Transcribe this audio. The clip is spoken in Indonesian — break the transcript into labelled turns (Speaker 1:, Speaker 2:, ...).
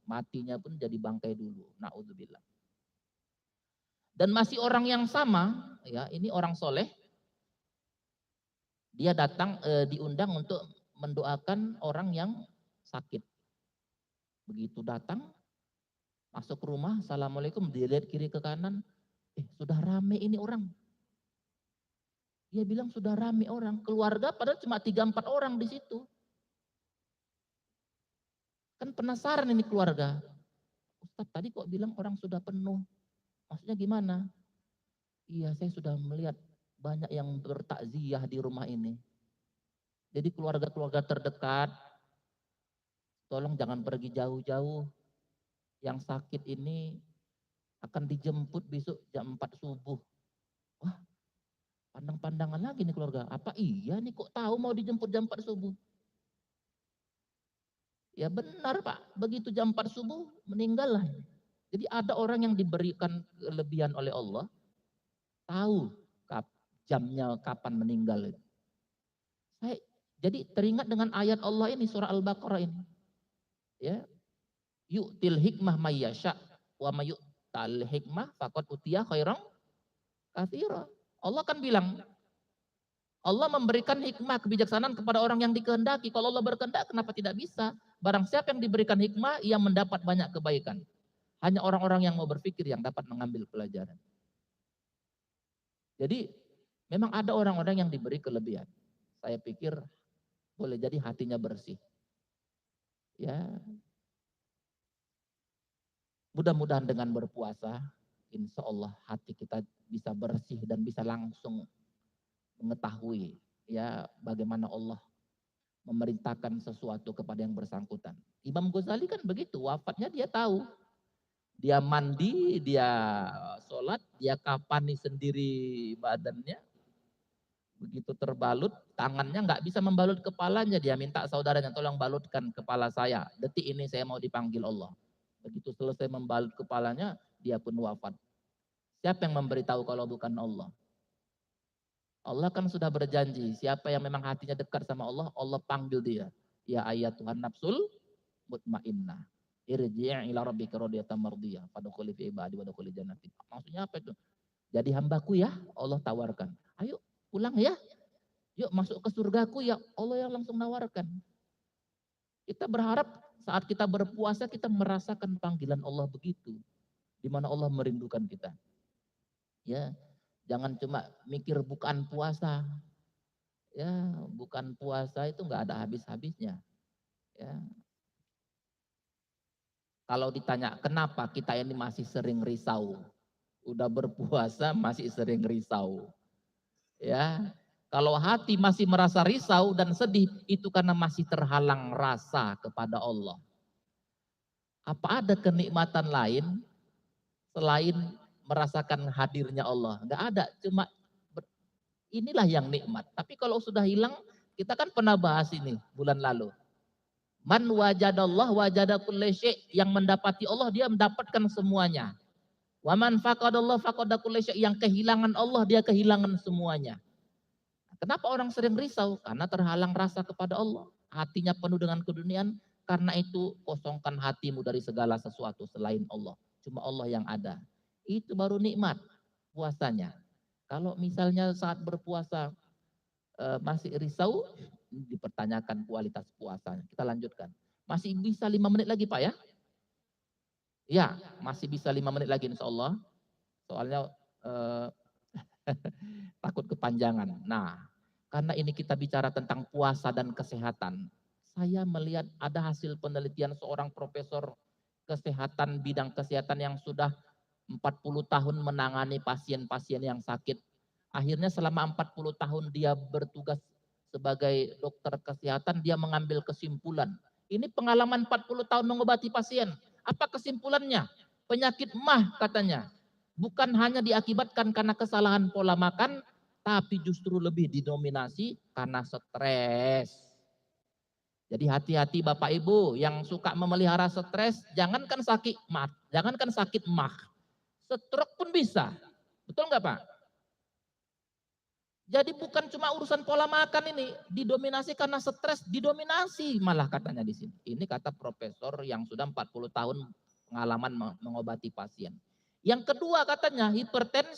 Speaker 1: Matinya pun jadi bangkai dulu. Na'udzubillah. Dan masih orang yang sama, ya ini orang soleh, dia datang diundang untuk mendoakan orang yang sakit. Begitu datang, masuk rumah, assalamualaikum, dilihat kiri ke kanan, sudah rame ini orang. Dia bilang sudah rame orang, keluarga padahal cuma 3-4 orang di situ. Kan penasaran ini keluarga. Ustaz tadi kok bilang orang sudah penuh, maksudnya gimana? Iya saya sudah melihat banyak yang bertakziah di rumah ini. Jadi keluarga-keluarga terdekat, tolong jangan pergi jauh-jauh. Yang sakit ini akan dijemput besok jam 4 subuh. Wah, pandang-pandangan lagi nih keluarga. Apa iya nih kok tahu mau dijemput jam 4 subuh? Ya benar Pak, begitu jam 4 subuh meninggal lah. Jadi ada orang yang diberikan kelebihan oleh Allah, tahu jamnya kapan meninggal. Saya jadi teringat dengan ayat Allah ini, surah Al-Baqarah ini. Ya, yu'til hikmah mayyasha wa mayyu'tal hikmah faqad utiya khairan katsira. Allah kan bilang, Allah memberikan hikmah kebijaksanaan kepada orang yang dikehendaki. Kalau Allah berkehendak kenapa tidak bisa? Barang siapa yang diberikan hikmah, ia mendapat banyak kebaikan. Hanya orang-orang yang mau berpikir yang dapat mengambil pelajaran. Jadi memang ada orang-orang yang diberi kelebihan. Saya pikir boleh jadi hatinya bersih. Ya, mudah-mudahan dengan berpuasa, insya Allah hati kita bisa bersih dan bisa langsung mengetahui ya bagaimana Allah memerintahkan sesuatu kepada yang bersangkutan. Imam Ghazali kan begitu, wafatnya dia tahu. Dia mandi, dia sholat, dia kapani sendiri badannya. Begitu terbalut, tangannya nggak bisa membalut kepalanya. Dia minta saudaranya, tolong balutkan kepala saya. Detik ini saya mau dipanggil Allah. Begitu selesai membalut kepalanya, dia pun wafat. Siapa yang memberitahu kalau bukan Allah? Allah kan sudah berjanji, siapa yang memang hatinya dekat sama Allah, Allah panggil dia. Ya ayat Tuhan nafsul mutmainnah. Irji' ila rabbika radiyatan mardiyah. Fadkhuli fi ibadi wadkhuli jannati. Maksudnya apa itu? Jadi hambaku ya, Allah tawarkan. Ayo pulang ya. Yuk masuk ke surgaku ya, Allah yang langsung nawarkan. Kita berharap saat kita berpuasa kita merasakan panggilan Allah begitu. Di mana Allah merindukan kita. Ya, jangan cuma mikir bukan puasa. Ya, bukan puasa itu nggak ada habis-habisnya. Ya. Kalau ditanya kenapa kita ini masih sering risau, udah berpuasa masih sering risau. Ya, kalau hati masih merasa risau dan sedih itu karena masih terhalang rasa kepada Allah. Apa ada kenikmatan lain selain merasakan hadirnya Allah? Enggak ada, cuma inilah yang nikmat. Tapi kalau sudah hilang, kita kan pernah bahas ini bulan lalu. Man wajadallah wajada kulli syai', yang mendapati Allah dia mendapatkan semuanya. Wa man faqadallah faqada kulli syai', yang kehilangan Allah dia kehilangan semuanya. Kenapa orang sering risau? Karena terhalang rasa kepada Allah. Hatinya penuh dengan keduniaan, karena itu kosongkan hatimu dari segala sesuatu selain Allah. Cuma Allah yang ada. Itu baru nikmat puasanya. Kalau misalnya saat berpuasa masih risau, dipertanyakan kualitas puasanya. Kita lanjutkan. Masih bisa 5 menit lagi Pak ya? Ya, masih bisa 5 menit lagi insya Allah. Soalnya takut kepanjangan. Nah, karena ini kita bicara tentang puasa dan kesehatan, saya melihat ada hasil penelitian seorang profesor kesehatan, bidang kesehatan yang sudah 40 tahun menangani pasien-pasien yang sakit. Akhirnya selama 40 tahun dia bertugas sebagai dokter kesehatan, dia mengambil kesimpulan. Ini pengalaman 40 tahun mengobati pasien. Apa kesimpulannya? Penyakit MAH katanya. Bukan hanya diakibatkan karena kesalahan pola makan, tapi justru lebih didominasi karena stres. Jadi hati-hati Bapak Ibu yang suka memelihara stres, jangankan sakit MAH, stroke pun bisa. Betul nggak Pak? Jadi bukan cuma urusan pola makan ini, didominasi karena stres, didominasi malah katanya di sini. Ini kata profesor yang sudah 40 tahun pengalaman mengobati pasien. Yang kedua katanya hipertensi